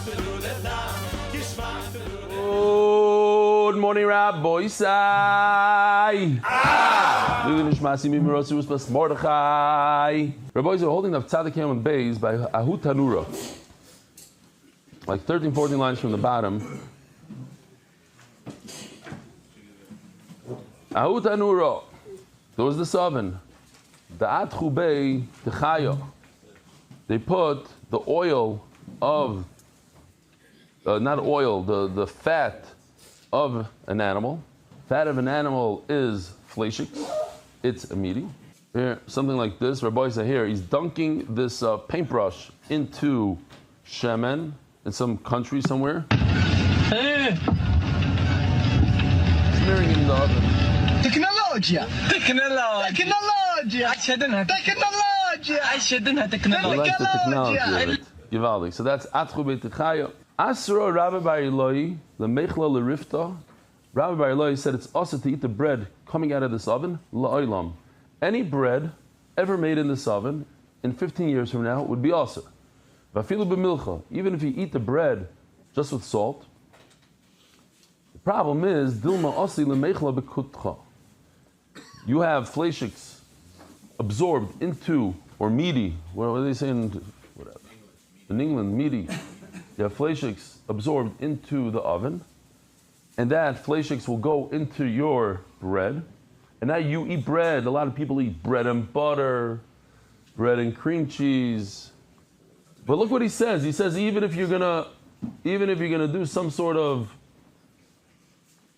Good morning, Rabbi Isai. Mordechai. Rabbi Isai holding up Tzadikim and Beis by Ahut Tanura. Like 13, 14 lines from the bottom. Ahut Tanura. There was this oven. Da'at Chubei Techayo. They put the oil of, not oil, the fat of an animal. Fat of an animal is fleshik. It's a meaty. Here, something like this. Rabbi said here, he's dunking this paintbrush into shemen in some country somewhere. Smearing it in the oven. Technologia. I shouldn't have technology. He likes the technology of it. Givaldi. So that's Atchu B'Tichaya. Asra Rabbi Bar Eloi, the Mechla L'Rifta. Rabbi Bar Eloi said it's also to eat the bread coming out of this oven, La'olam. Any bread ever made in this oven, in 15 years from now, would be also. Vafilu B'Milcha, even if you eat the bread just with salt. The problem is, Dilma Asi L'Mechla B'Kutcha. You have fleshiks absorbed into, or meaty, what are they saying? Whatever. In England, meaty. You have fleshiks absorbed into the oven, and that fleshiks will go into your bread. And now you eat bread. A lot of people eat bread and butter, bread and cream cheese. But look what he says. He says even if you're gonna do some sort of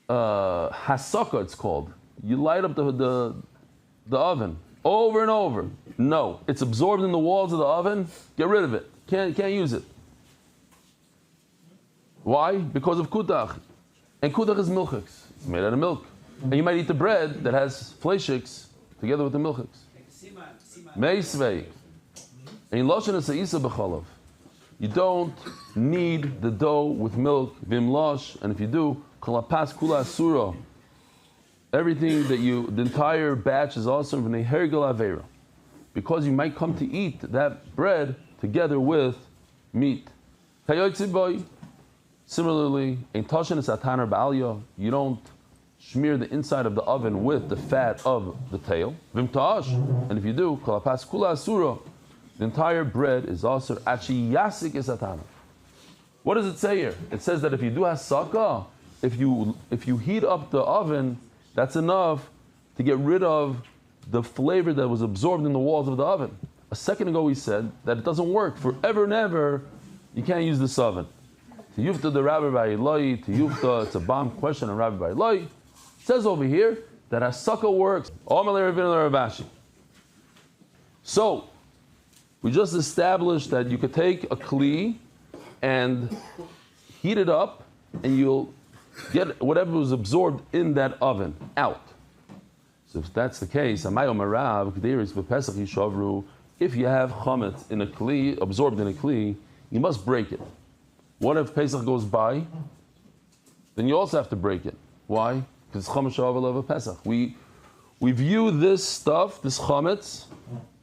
hasaka, it's called. You light up the oven over and over. No, it's absorbed in the walls of the oven. Get rid of it. Can't use it. Why? Because of kudach. And kudach is milchiks. It's made out of milk. And you might eat the bread that has fleshiks together with the milchiks. Meisvei. And loshen is isa b'chalav. You don't need the dough with milk, vimlosh, and if you do, kolapas kula asura. Everything that the entire batch is also from a hergel avera. Because you might come to eat that bread together with meat. Similarly, in Tashin is atanar ba'alya, you don't smear the inside of the oven with the fat of the tail. Vimtash, and if you do, kolapas kula asura, the entire bread is also achi yasik is atana. What does it say here? It says that if you do hasaka, if you heat up the oven, that's enough to get rid of the flavor that was absorbed in the walls of the oven. A second ago we said that it doesn't work. Forever and ever, you can't use this oven. To Yufta the Rabbi Bar Eloi, to Yufta, it's a bomb question on Rabbi Bar Eloi. It says over here that Hasaka works. So, we just established that you could take a kli and heat it up and you'll get whatever was absorbed in that oven out. So if that's the case, if you have chametz in a kli, absorbed in a kli, you must break it. What if Pesach goes by? Then you also have to break it. Why? Because it's chametz of Pesach. We view this stuff, this chametz,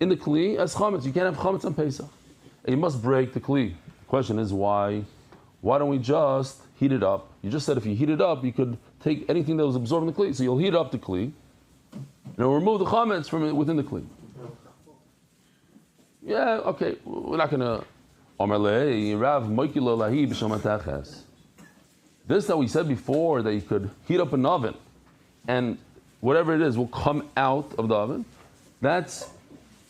in the kli as chametz. You can't have chametz on Pesach. And you must break the kli. The question is why? Why don't we just heat it up? You just said if you heat it up, you could take anything that was absorbed in the kli. So you'll heat up the kli, and it'll remove the chametz from it within the kli. Yeah, okay. We're not going to... This that we said before, that you could heat up an oven, and whatever it is will come out of the oven, that's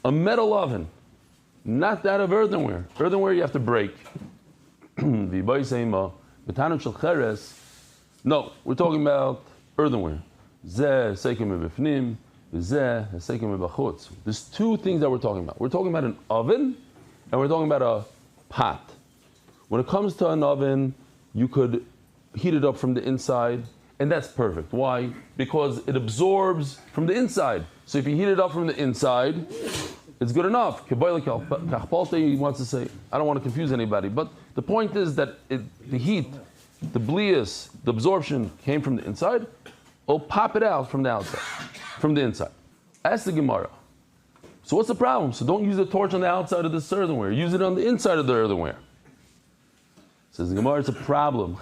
a metal oven, not that of earthenware. Earthenware you have to break. No, we're talking about earthenware. There's two things that we're talking about. We're talking about an oven, and we're talking about a pot. When it comes to an oven, you could heat it up from the inside, and that's perfect. Why? Because it absorbs from the inside. So if you heat it up from the inside, it's good enough. He wants to say, I don't want to confuse anybody, but the point is that the heat, the blias, the absorption came from the inside, it'll pop it out from the outside, from the inside. Ask the Gemara. So what's the problem? So don't use the torch on the outside of this earthenware. Use it on the inside of the earthenware. Says the Gemara, it's a problem.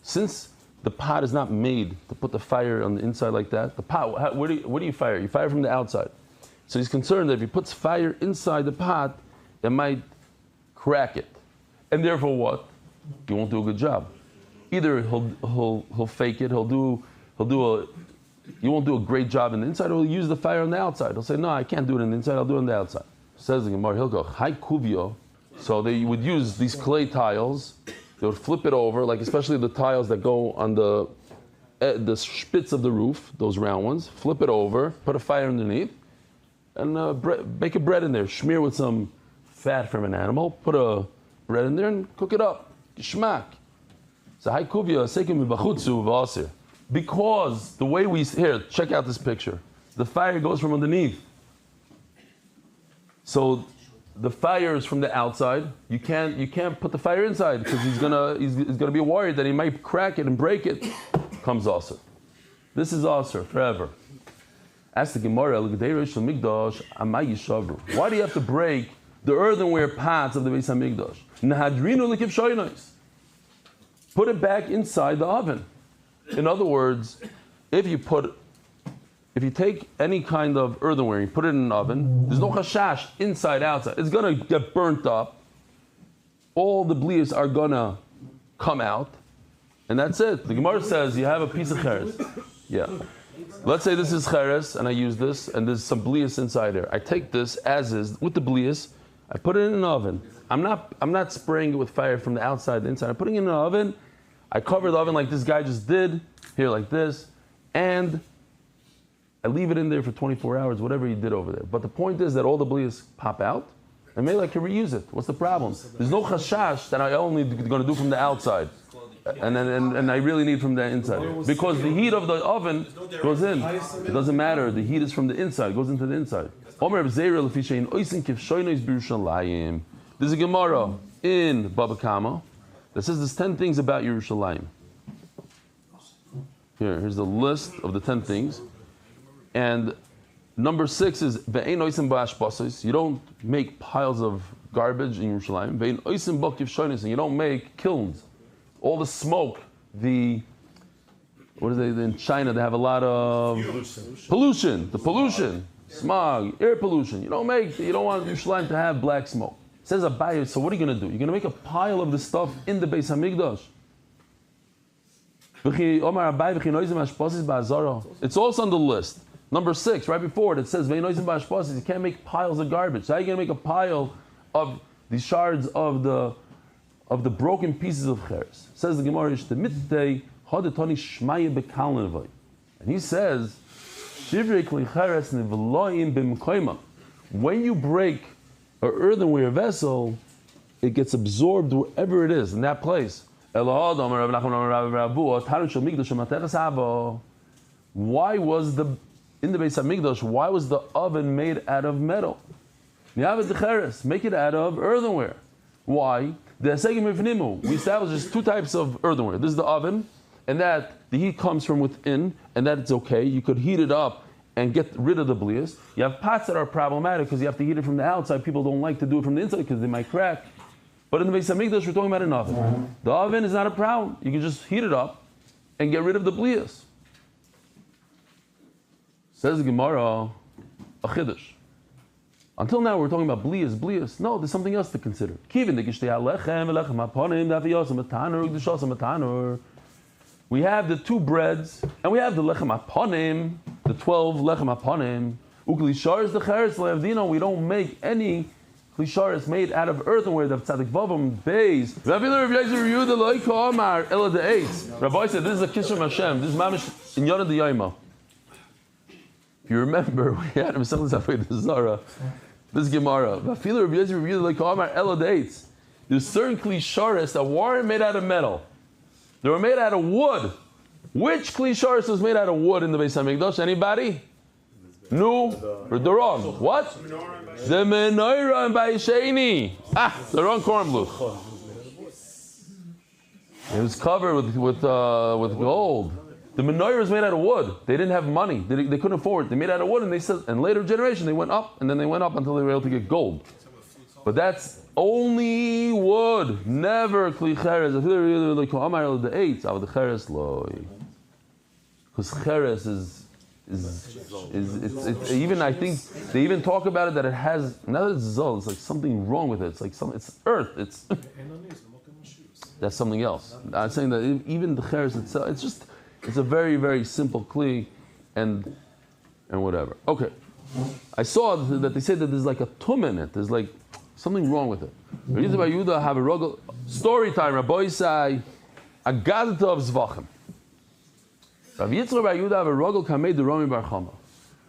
Since the pot is not made to put the fire on the inside like that, the pot, where do you fire? You fire from the outside. So he's concerned that if he puts fire inside the pot, it might crack it. And therefore what? He won't do a good job. Either he'll fake it, you won't do a great job in the inside, or he'll use the fire on the outside. He'll say, no, I can't do it on the inside, I'll do it on the outside. Says the Gemara, he'll go, Hai kuvio. So they would use these clay tiles, they would flip it over, like especially the tiles that go on the spits of the roof, those round ones, flip it over, put a fire underneath, and bake a bread in there, smear with some fat from an animal, put a bread in there and cook it up. Geschmack. So Hai kuvio, sekim b'chutzu v'asir. Because the way here, check out this picture. The fire goes from underneath. So the fire is from the outside. You can't put the fire inside because he's gonna be worried that he might crack it and break it. Comes Aser. This is Aser forever. Ask the Gemara, why do you have to break the earthenware pots of the Beis Hamikdash? Put it back inside the oven. In other words, if you take any kind of earthenware, you put it in an oven, there's no chashash inside, outside. It's going to get burnt up. All the blias are going to come out. And that's it. The Gemara says you have a piece of cheres. Yeah. Let's say this is cheres, and I use this, and there's some blias inside there. I take this as is, with the blias, I put it in an oven. I'm not spraying it with fire from the outside to the inside. I'm putting it in an oven. I cover the oven like this guy just did, here like this, and I leave it in there for 24 hours, whatever he did over there. But the point is that all the blias pop out, and maybe I can reuse it. What's the problem? There's no chashash that I only going to do from the outside, and I really need from the inside. Because the heat of the oven goes in. It doesn't matter. The heat is from the inside. It goes into the inside. There's a Gemara in Baba Kama that says there's 10 things about Yerushalayim. Here's the list of the 10 things. And number 6 is Ve'ein oisim ba'ashbasos. You don't make piles of garbage in Yerushalayim. Ve'ein oisim ba'kiv shoynis. And you don't make kilns. All the smoke, in China they have a lot of pollution. The pollution, smog, air pollution. You don't want Yerushalayim to have black smoke. Says Abaye, so what are you going to do? You're going to make a pile of the stuff in the Beis Hamikdash. It's also on the list. Number 6, right before it, it says you can't make piles of garbage. So how are you going to make a pile of the shards of the broken pieces of cheres? Says the Gemara, and he says, when you break an earthenware vessel, it gets absorbed wherever it is, in that place. Why was in the Beis Hamikdash, why was the oven made out of metal? Make it out of earthenware. Why? We established there's 2 types of earthenware. This is the oven, and that the heat comes from within, and that it's okay. You could heat it up and get rid of the blias. You have pots that are problematic because you have to heat it from the outside. People don't like to do it from the inside because they might crack. But in the Beis Hamikdash, we're talking about an oven. The oven is not a problem. You can just heat it up and get rid of the blias. Says the Gemara, a chiddush. Until now, we're talking about blias. No, there's something else to consider. We have the 2 breads, and we have the lechem aponim, the 12 lechem aponim. Uklisharis the cheres le'avdino. We don't make any klisharis made out of earthenware. The tzadik vavam beis. Rabbi said, "This is a kiss from Hashem. This is mamish in Yonah the Yaima." If you remember, we had him selling the Chazarah. This Gemara. There's certain klisharis that weren't made out of metal. They were made out of wood. Which klisharis was made out of wood in the Beis Hamikdash? Anybody? No, or the wrong. What? The menorah and Bayisheni. The wrong kornbluth. It was covered with gold. The menorah was made out of wood. They didn't have money. They couldn't afford it. They made it out of wood, and they said, in later generation they went up, and then they went up until they were able to get gold. But that's only wood. good. Never kli cheres. The eight of the cheres loy. Because cheres is it's even, I think they even talk about it that it has, now that it's zol, it's like something wrong with it. It's like it's earth. It's that's something else. I'm saying that even the cheres itself, it's a very, very simple kli and whatever. Okay. I saw that they said that there's like a tum in it. There's like something wrong with it. Have a ruggle. Story time. Rabbi say, Agadata of Zevachim. Rav Yitzchak bar Yehuda have a ruggle kamei de Rami bar Chama.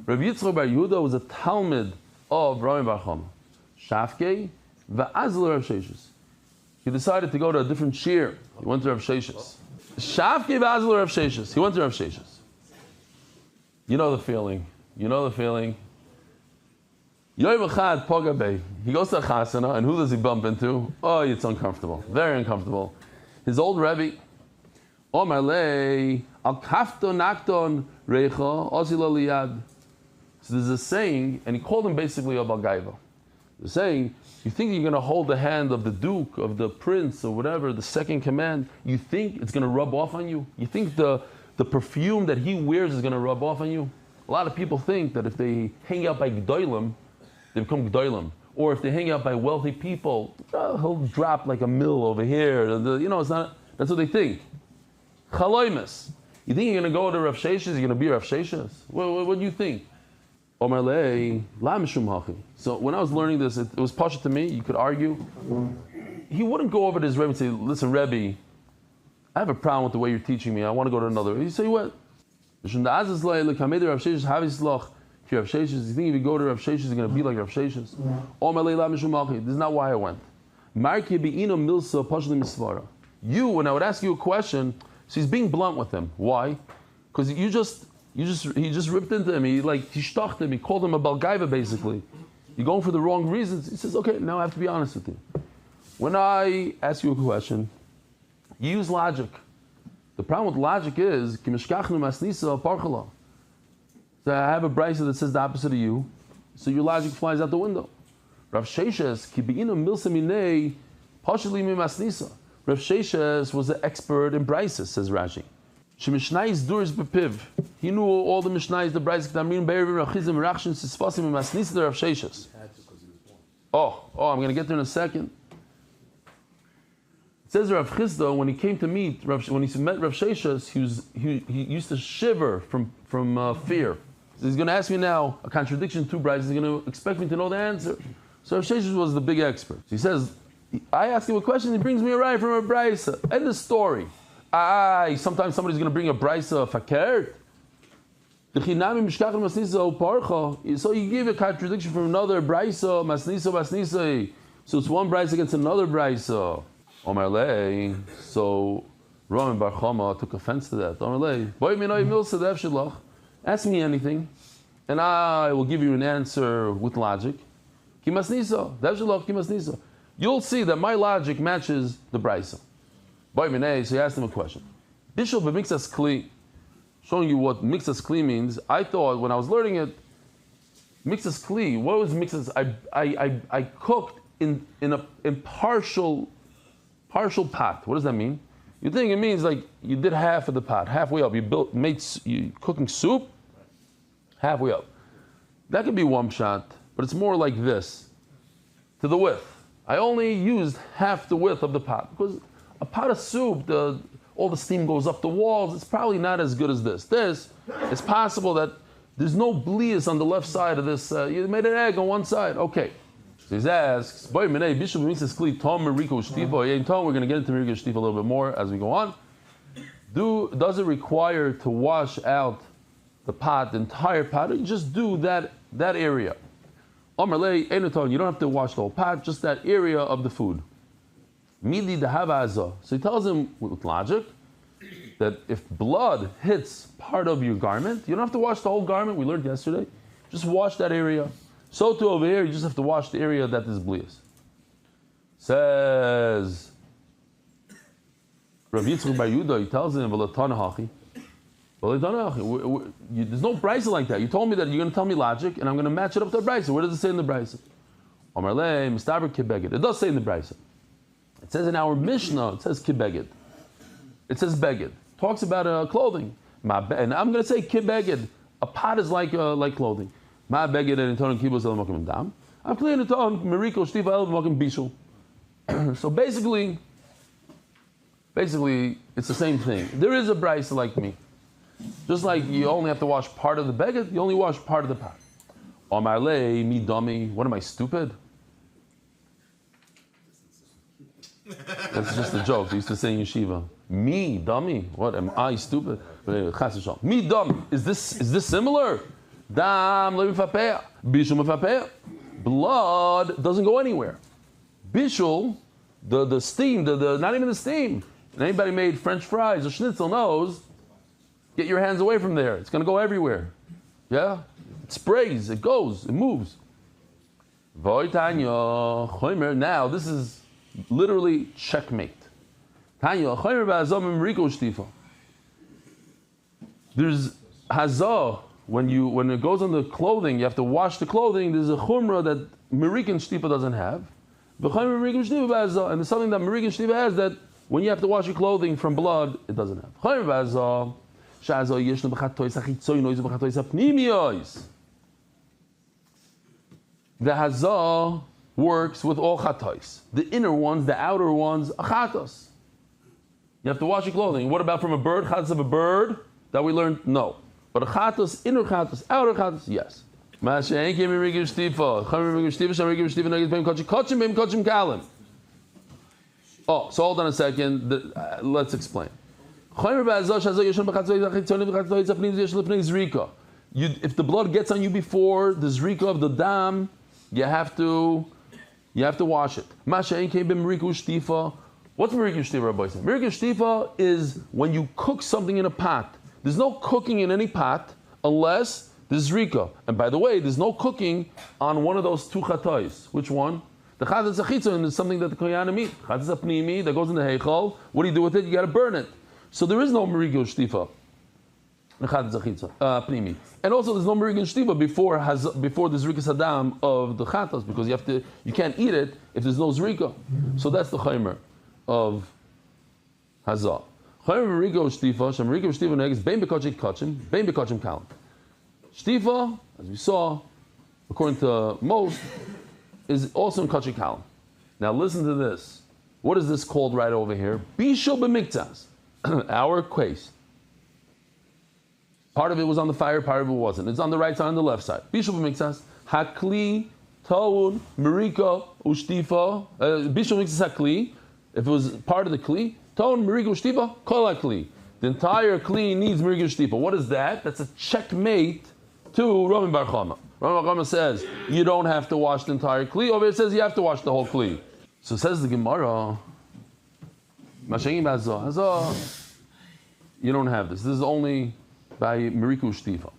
Rav Yitzchak bar Yehuda was a talmid of Rami bar Chama. Shafkei va'azl Rav Sheshes. He decided to go to a different shir. He went to Rav Sheshes. Shafkei va'azl Rav Sheshes. He went to Rav Sheshes. You know the feeling. You know the feeling. Yoyim Echad Pogabei. He goes to a chasana, and who does he bump into? Oh, it's uncomfortable. Very uncomfortable. His old Rebbe. Omar lei al kafton nakton reicha osila liyad. So there's a saying, and he called him basically a balgaiva. The saying, you think you're going to hold the hand of the duke, of the prince, or whatever, the second command, you think it's going to rub off on you? You think the perfume that he wears is going to rub off on you? A lot of people think that if they hang out by G'dolim, they become G'dolim. Or if they hang out by wealthy people, he'll drop like a mill over here. It's not, that's what they think. Chaloimus. You think you're going to go to Rav Sheshes, you're going to be Rav Sheshes? What do you think? Omar lei la mishum hachi. So when I was learning this, it was pasha to me, you could argue. He wouldn't go over to his Rebbe and say, listen, Rebbe, I have a problem with the way you're teaching me. I want to go to another. He'd say, what? You think if you go to Rav Sheshes, you're going to be like Rav Sheshes? This is not why I went. You, when I would ask you a question, so he's being blunt with him. Why? Because he just ripped into him. He shtacht him. He called him a balgaiva basically. You're going for the wrong reasons. He says, okay, now I have to be honest with you. When I ask you a question, you use logic. The problem with logic is, so I have a brisa that says the opposite of you, so your logic flies out the window. Rav Sheshes, Rav Sheshes was an expert in brises, says Rashi. He knew all the mishnayos, the brises. I'm going to get there in a second. It says Rav Chisda, when he came to meet, when he met Rav Sheshes, he used to shiver from fear. So he's going to ask me now a contradiction, two brides. He's going to expect me to know the answer. So Rav Sheshes was the big expert. So he says, I ask him a question, he brings me a ride from a brisa. End the story. Sometimes somebody's going to bring a brisa fakert. So you give a contradiction from another brisa, masnisa. So it's one brisa against another brisa. Omar lei. So Rami bar Chama took offense to that. Omar lei. Ask me anything, and I will give you an answer with logic. You'll see that my logic matches the brisa. So he asked him a question. Bishul b'mixas kli, showing you what mixas kli means. I thought when I was learning it, mixas kli. What was mixas? I cooked in partial pot. What does that mean? You think it means like you did half of the pot, halfway up. You cooking soup, halfway up. That could be one shot, but it's more like this, to the width. I only used half the width of the pot because a pot of soup, all the steam goes up the walls. It's probably not as good as this. This, it's possible that there's no blias on the left side of this. You made an egg on one side. Okay. So he asks, we're going to get into Merika Shtifa a little bit more as we go on. Does it require to wash out the pot, the entire pot, or you just do that area? You don't have to wash the whole pot, just that area of the food. So he tells him with logic that if blood hits part of your garment, you don't have to wash the whole garment. We learned yesterday. Just wash that area. So too over here, you just have to wash the area that is blias. Says Rav Yitzchak bar Yehuda, he tells him, there's no brisa like that. You told me that you're going to tell me logic, and I'm going to match it up to the brisa. Where does it say in the brisa? It does say in the brisa. It It says in our Mishnah, it says kibeged. It says beged. Talks about clothing. And I'm going to say kibeged. A pot is like clothing. Ma beged and intonim kibos el mokim dam. I'm clear in intonim meriko shtiva el mokim bishul. So basically, it's the same thing. There is a brisa like me. Just like you only have to wash part of the beged, you only wash part of the pot. Omar lei mi dummy. What am I, stupid? That's just a joke. They used to say in yeshiva. Me, dummy. What am I, stupid? Me, dummy. Is this similar? Dam le'mifapea. Bishul mifapea. Blood doesn't go anywhere. Bishul, the steam, the not even the steam. And anybody made French fries or schnitzel knows, get your hands away from there. It's going to go everywhere. Yeah? It sprays, it goes, it moves. Now, this is literally checkmate. There's hazah, when it goes on the clothing, you have to wash the clothing. There's a chumrah that Merikan Shtifa doesn't have. And there's something that Merikan Shtifa has that when you have to wash your clothing from blood, it doesn't have. The hazah works with all chatos. The inner ones, the outer ones, are chatos. You have to wash your clothing. What about from a bird? Chatos of a bird? That we learned? No. But a chatos, inner chatos, outer chatos, yes. Oh, so hold on a second. Let's explain. If the blood gets on you before the zrika of the dam, you have to wash it. What's Merika Shtifa, Rabbi? Merika Shtifa is when you cook something in a pot. There's no cooking in any pot unless there's zrika. And by the way, there's no cooking on one of those two chatois. Which one? The chatas achitzon is something that the koyanim eat. Chatas apnimi that goes in the heichal. What do you do with it? You got to burn it. So there is no Merika Shtifa. And also there's no Merigan Shtiva before the Zrika Saddam of the Chatas, because you can't eat it if there's no Zrika. So that's the Chaymer of Hazah. Chaymer Merigo Shtifa, Shem Merigo Shtiva Negs, Bein Bekochik Kachim, Bein Bekochim Kalam. Shtifa, as we saw, according to most, is also in Kachik Kalam. Now listen to this. What is this called right over here? Bishul B'miktas. Our case. Part of it was on the fire, part of it wasn't. It's on the right side and the left side. Bishul b'miktsas, hakli, taun, merika, ushtifa. Bishul b'miktsas hakli. If it was part of the kli, taun, merika, ushtifa, kol hakli. The entire kli needs merika ushtifa. What is that? That's a checkmate to Rami Bar Chama. Rami Bar Chama says you don't have to wash the entire kli. Over it says you have to wash the whole kli. So says the Gemara, Mashayim Hazah, you don't have this. This is only by Meriku Shtifa.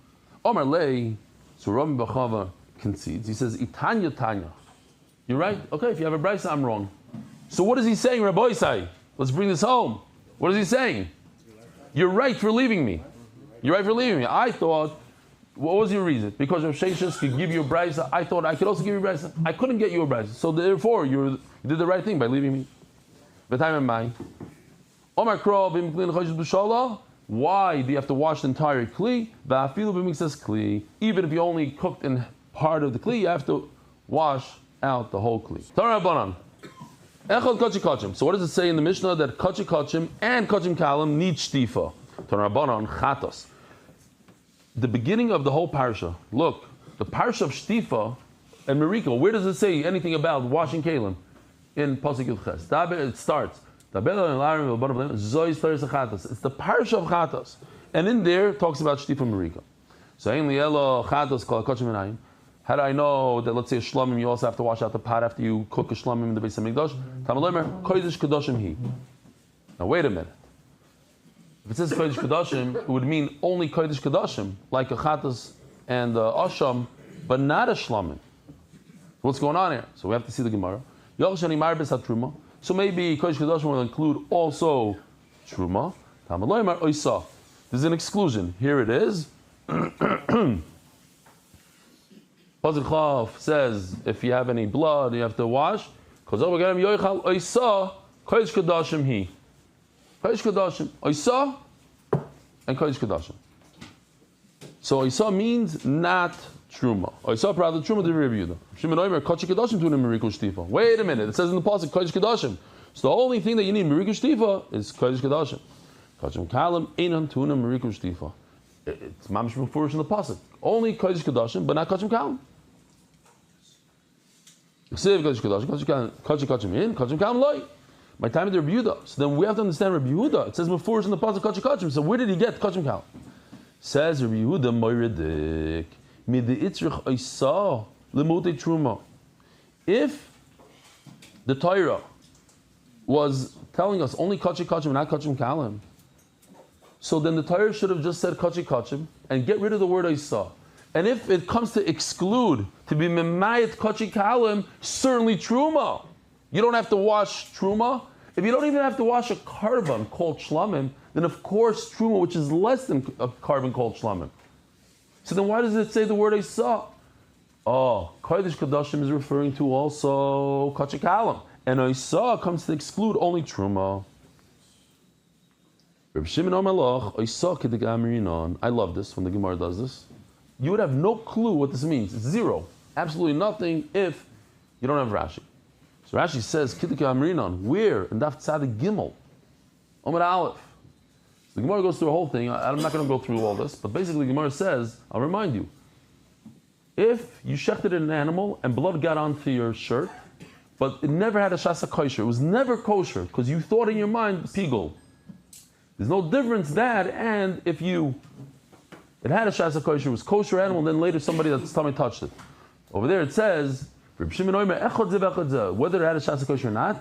Omar Lei, so Rami Bachava concedes. He says, Itanya Tanya. You're right? Okay, if you have a brisa, I'm wrong. So what is he saying, Rabbi Isai? Let's bring this home. What is he saying? You're right for leaving me. You're right for leaving me. I thought, what was your reason? Because Rav Sheshes could give you a brisa. I thought I could also give you a brisa. I couldn't get you a brisa. So therefore, you did the right thing by leaving me. Omar Kro, why do you have to wash the entire kli? Even if you only cooked in part of the kli, you have to wash out the whole kli. So what does it say in the Mishnah that kachim kachim and kachim kalam need shtifa? The beginning of the whole parsha. Look, the parsha of shtifa and merika. Where does it say anything about washing kalim? In pasuk Yud Ches. It starts. It's the parsha of chatas, and in there it talks about shtifa merika. So how do I know that, let's say a shlomim, you also have to wash out the pot after you cook a shlomim in the Beis Hamikdash? Kodesh Kedoshim hi. Now wait a minute. If it says Kodesh Kedoshim, it would mean only Kodesh Kedoshim, like a chatas and asham, but not a shlomim. What's going on here? So we have to see the Gemara. So maybe Kodesh Kedoshim will include also Truma. There's an exclusion. Here it is. Pasuk Chav says if you have any blood, you have to wash. If Kodesh Kodashim he. Kodesh Kodashim. Oisa and Kodesh Kodashim. So Oisa means not Truma. Oisa rather Truma the Rabbi Yehuda. Shimon Omer Kodesh Kodashim to Meriku Shtifa. Wait a minute. It says in the pasuk Kodesh Kodashim. So the only thing that you need Meriku Shtifa is Kodesh Kodashim. Kodashim Kalam Einan Tuna Meriku Shtifa. It's mamish mufurish in the pasuk. Only Kodesh Kodashim, but not Kodashim Kalam. Kodesh Kodashim in, Kodashim Kalam loy. My time of the Rabbi Yehuda. So then we have to understand Rabbi Yehuda. It says mufurish in the pasuk Kodashim Kodashim. So where did he get Kodashim Kalam? Says Rabbi Yehuda Moiridik Midi Itzrich Oisa Lemutei Truma. If the Torah was telling us only Kodashim Kodashim, not Kodashim Kalam, so then the Torah should have just said Kodashim Kodashim and get rid of the word Oisa. And if it comes to exclude, to be Memayit Kodashim Kalam, certainly Truma. You don't have to wash Truma. If you don't even have to wash a carbon called Shlamim, then of course Truma, which is less than a carbon called Shlamim. So then why does it say the word Oisa? Oh, Kodesh Kodashim is referring to also Kodashim Kalam. And Oisa comes to exclude only Truma. Reb Shimon Omelach, Oisa K'degamrinon. I love this when the Gemara does this. You would have no clue what this means. It's zero. Absolutely nothing if you don't have Rashi. So Rashi says, K'degamrinon. Where? In Daf Tzadik Gimel. Omid Aleph. The Gemara goes through a whole thing. I'm not going to go through all this. But basically the Gemara says, I'll remind you. If you shechted an animal and blood got onto your shirt, but it never had a shasa kosher, it was never kosher, because you thought in your mind, pigul. There's no difference that, and if it had a shasa kosher, it was kosher animal, then later somebody that's tummy touched it. Over there it says, whether it had a shasa kosher or not,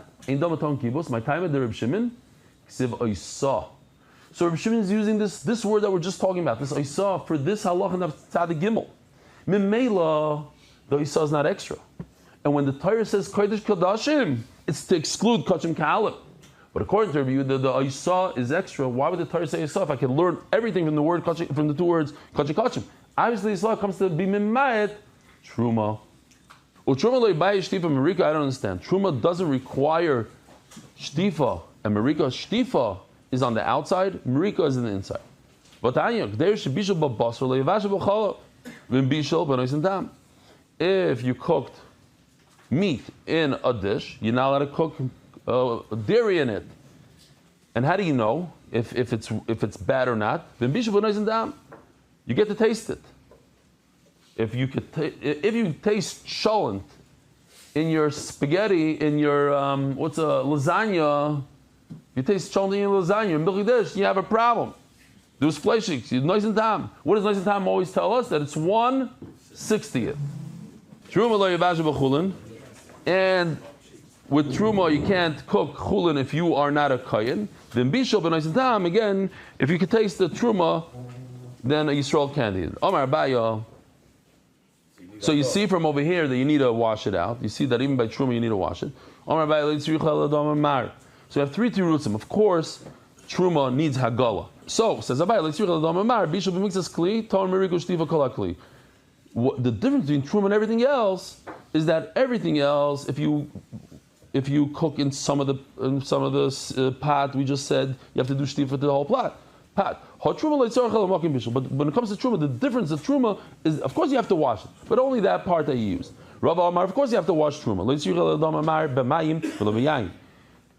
my time at the Reb Shimon, ksiv oisa. So Reb Shimon is using this word that we're just talking about, this oisa, for this halach and tzaddik gimel. Mimela, the oisa is not extra. And when the Torah says Kodesh Kodashim, it's to exclude Kodashim Kalam. But according to Rabbi Yehuda, the Oisa is extra. Why would the Torah say Oisa if I can learn everything from the word from the two words Kodashim Kodashim? Obviously, Oisa comes to be Mimayet Truma. Truma Leiba Shtifa Marika. I don't understand. Truma doesn't require Shtifa, and Marika Shtifa is on the outside. Marika is in the inside. But if you cooked meat in a dish, you're not allowed to cook dairy in it. And how do you know if it's bad or not? You get to taste it. If you taste cholent in your spaghetti, in your lasagna, you taste cholent in your lasagna, in milky dish, you have a problem. There's fleshik. Nois and tam. What does nois and tam always tell us? That it's 1/60th. Truma lo yavash b'chulin. And with Truma, you can't cook chulin if you are not a kayin. Then bishul b'nois and tam, again, if you could taste the Truma, then a Yisrael can't eat it. Omar Abaya. So you see from over here that you need to wash it out. You see that even by Truma you need to wash it. Omar Abaya. So you have three tirutzim. Of course, Truma needs Hagala. So, says Abaya, bishul b'mixas kli, ton meriku shtiva kol hakli. The difference between Truma and everything else is that everything else, if you cook in some of the pot, we just said you have to do shtifa to the whole pot. But when it comes to Truma, the difference of Truma is, of course, you have to wash it, but only that part that you use. Rav Amar, of course, you have to wash Truma.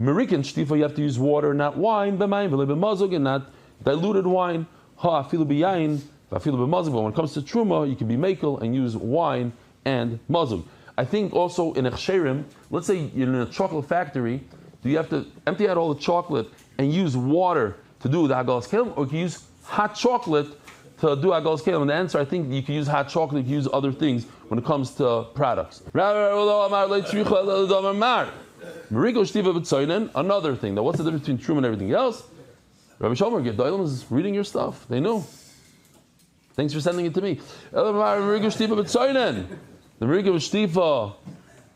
American shtifa, you have to use water, not wine. And not diluted wine. But when it comes to Truma, you can be mekel and use wine and mazug. I think also in Echsherim, let's say you're in a chocolate factory, do you have to empty out all the chocolate and use water to do the Hagalas Kelim, or can you use hot chocolate to do Hagalas Kelim? And the answer, I think you can use hot chocolate, you can use other things when it comes to products. Another thing, now what's the difference between Truma and everything else? Rabbi Shomer, Gedolim is reading your stuff, they know. Thanks for sending it to me. The Merika Shtifa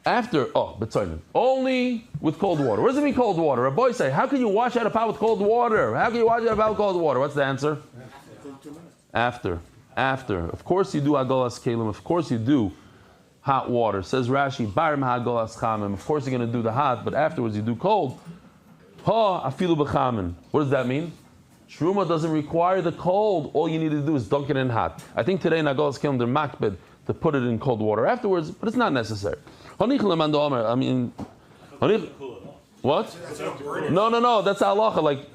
after, Betzoinen. Only with cold water. What does it mean cold water? A boy say, how can you wash out a pot with cold water? How can you wash out a pot with cold water? What's the answer? After. Of course you do Hagalas Kelim. Of course you do hot water. Says Rashi, Barim Hagalas Chamim. Of course you're going to do the hot, but afterwards you do cold. Ha afilu b'chamin. What does that mean? Truma doesn't require the cold. All you need to do is dunk it in hot. I think today in Agolas Kiln they're makbid to put it in cold water afterwards, but it's not necessary. I mean, what? No. That's halacha. Like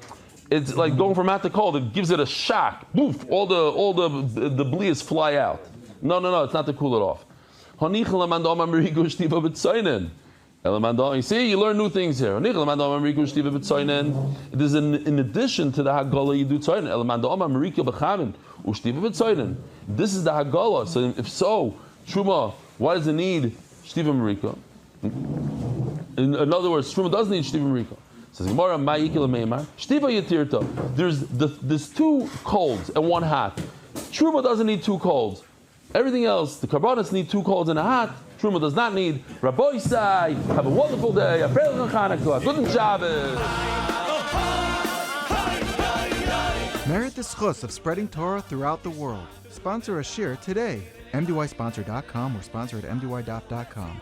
it's like going from hot to cold. It gives it a shock. Boof! All the blias fly out. No. It's not to cool it off. You see, you learn new things here. It is in addition to the Hagala you do tzoinen. This is the Hagala. So if so, Truma, why does it need Shtiva Marika? In other words, Truma doesn't need Shtiva Marika. Says Gemara, Ma'ikil Meimar, Shtiva Yatirta. There's two colds and one hot. Truma doesn't need two colds. Everything else, the Karbonis need two colds and a hot. Truma does not need. Rabbi Isai, have a wonderful day. A Freilich Chanukah, Good Shabbos. Merit the schus of spreading Torah throughout the world. Sponsor a shir today. MDYsponsor.com or sponsor at MDYDAF.com.